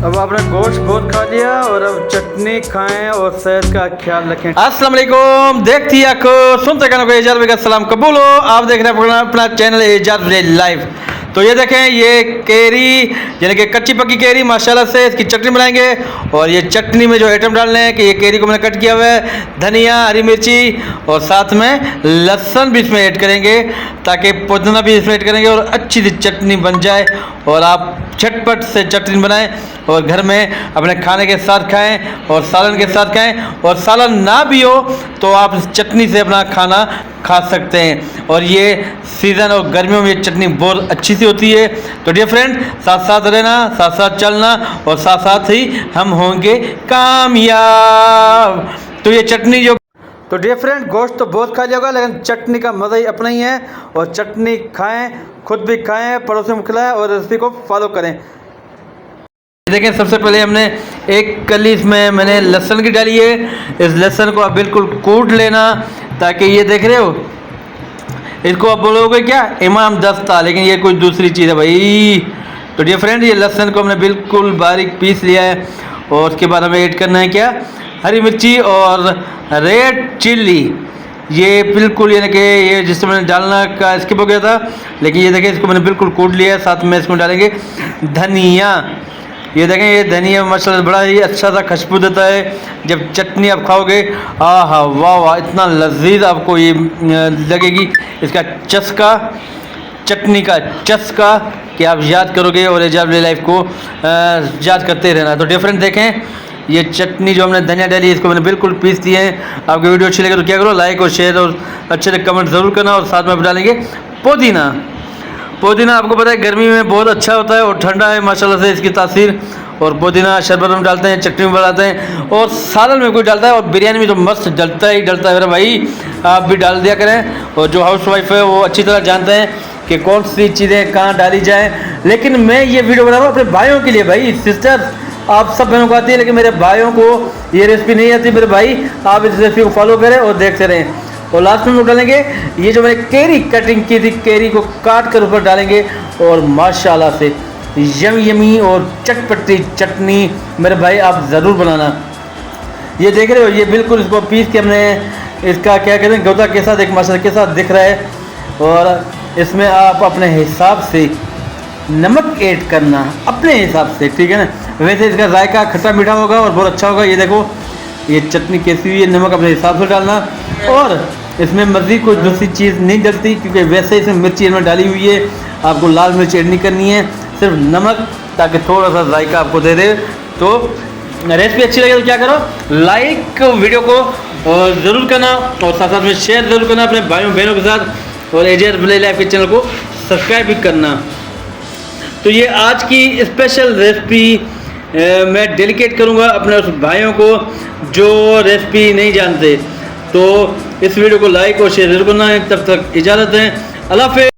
अब आपने गोश्त बहुत खा लिया और अब चटनी खाएं और सेहत का ख्याल रखें। अस्सलाम वालेकुम, देखती आंखों सुनते कानों को एजाज का सलाम कबूल हो। आप देख रहे हैं अपना चैनल एजाज लाइव। तो ये देखें, ये केरी यानी कि कच्ची पक्की केरी माशाल्लाह से इसकी चटनी बनाएंगे। और ये चटनी में जो आइटम डालने हैं कि ये केरी को मैंने कट किया हुआ है, धनिया, हरी मिर्ची और साथ में लहसुन भी इसमें ऐड करेंगे, ताकि पुदीना भी इसमें ऐड करेंगे और अच्छी सी चटनी बन जाए और आप झटपट से चटनी बनाएं और घर में अपने खाने के साथ खाएं और सालन के साथ खाएं। और सालन ना भी हो तो आप इस चटनी से अपना खाना खा सकते हैं। और ये सीज़न और गर्मियों में ये चटनी बहुत अच्छी सी होती है। तो डियर फ्रेंड, साथ साथ रहना, साथ साथ चलना और साथ साथ ही हम होंगे कामयाब। तो ये चटनी जो तो डियर फ्रेंड, गोश्त तो बहुत खा लिया होगा, लेकिन चटनी का मज़ा ही अपना ही है। और चटनी खाएं, खुद भी खाएं, पड़ोसियों को खिलाएं और रेसिपी को फॉलो करें। देखें, सबसे पहले हमने एक कली इसमें मैंने लहसुन की डाली है। इस लहसुन को आप बिल्कुल कूट लेना, ताकि ये देख रहे हो, इसको आप बोलोगे क्या इमाम दस्ता, लेकिन ये कोई दूसरी चीज़ है भाई। तो डियर फ्रेंड, ये लहसुन को हमने बिल्कुल बारीक पीस लिया है। और उसके बाद हमें ऐड करना है क्या, हरी मिर्ची और रेड चिल्ली। ये बिल्कुल यानी कि ये जिससे मैंने डालना का स्किप हो गया था, लेकिन ये देखें, इसको मैंने बिल्कुल कूट लिया है। साथ में इसमें डालेंगे धनिया। ये देखें, ये धनिया माशाल्लाह बड़ा ही अच्छा सा खुशबू देता है। जब चटनी आप खाओगे, आहा वाह वाह, इतना लजीज आपको ये लगेगी। इसका चस्का, चटनी का चस्का कि आप याद करोगे और एजाज लाइफ को याद करते रहना। तो डिफरेंट देखें, ये चटनी जो हमने धनिया डाली है, इसको मैंने बिल्कुल पीस दिए हैं। आपकी वीडियो अच्छी लगे तो क्या करो, लाइक और शेयर और अच्छे से कमेंट ज़रूर करना। और साथ में आप डालेंगे पुदीना। पुदीना आपको पता है गर्मी में बहुत अच्छा होता है और ठंडा है माशाल्लाह से इसकी तासीर। और पुदीना शरबत में डालते हैं, चटनी में बनाते हैं और सालन में कोई डालता है, और बिरयानी में तो मस्त डलता ही डलता है मेरा भाई। आप भी डाल दिया करें। और जो हाउस वाइफ है वो अच्छी तरह जानते हैं कि कौन सी चीज़ें कहाँ डाली जाए। लेकिन मैं ये वीडियो बना रहा हूँ अपने भाइयों के लिए। भाई सिस्टर, आप सब बहनों को आती है, लेकिन मेरे भाइयों को ये रेसिपी नहीं आती। मेरे भाई, आप इस रेसिपी को फॉलो करें और देखते रहें। और लास्ट में हम डालेंगे ये जो मैंने केरी कटिंग की थी, केरी को काट कर ऊपर डालेंगे। और माशाल्लाह से यमी और चटपटी चटनी मेरे भाई आप ज़रूर बनाना। ये देख रहे हो, ये बिल्कुल इसको पीस के हमने इसका क्या कहते हैं, गौदा के साथ एक मसाले के साथ दिख रहा है। और इसमें आप अपने हिसाब से नमक ऐड करना, अपने हिसाब से, ठीक है ना। वैसे इसका जायका खट्टा मीठा होगा और बहुत अच्छा होगा। ये देखो, ये चटनी कैसी हुई है, नमक अपने हिसाब से डालना। और इसमें मज़ीद कोई दूसरी चीज़ नहीं डलती, क्योंकि वैसे इसमें मिर्ची इसमें डाली हुई है। आपको लाल मिर्च ऐड नहीं करनी है, सिर्फ नमक, ताकि थोड़ा सा जायका आपको दे दे। तो रेसिपी अच्छी लगे तो क्या करो, लाइक वीडियो को ज़रूर करना और साथ साथ में शेयर ज़रूर करना अपने भाइयों बहनों के साथ। और एजाज लाइफ के चैनल को सब्सक्राइब भी करना। तो ये आज की स्पेशल रेसिपी मैं डेडिकेट करूँगा अपने उस भाइयों को जो रेसिपी नहीं जानते। तो इस वीडियो को लाइक और शेयर जरूर करना है। तब तक इजाज़त दें, अल्लाह हाफ़िज़।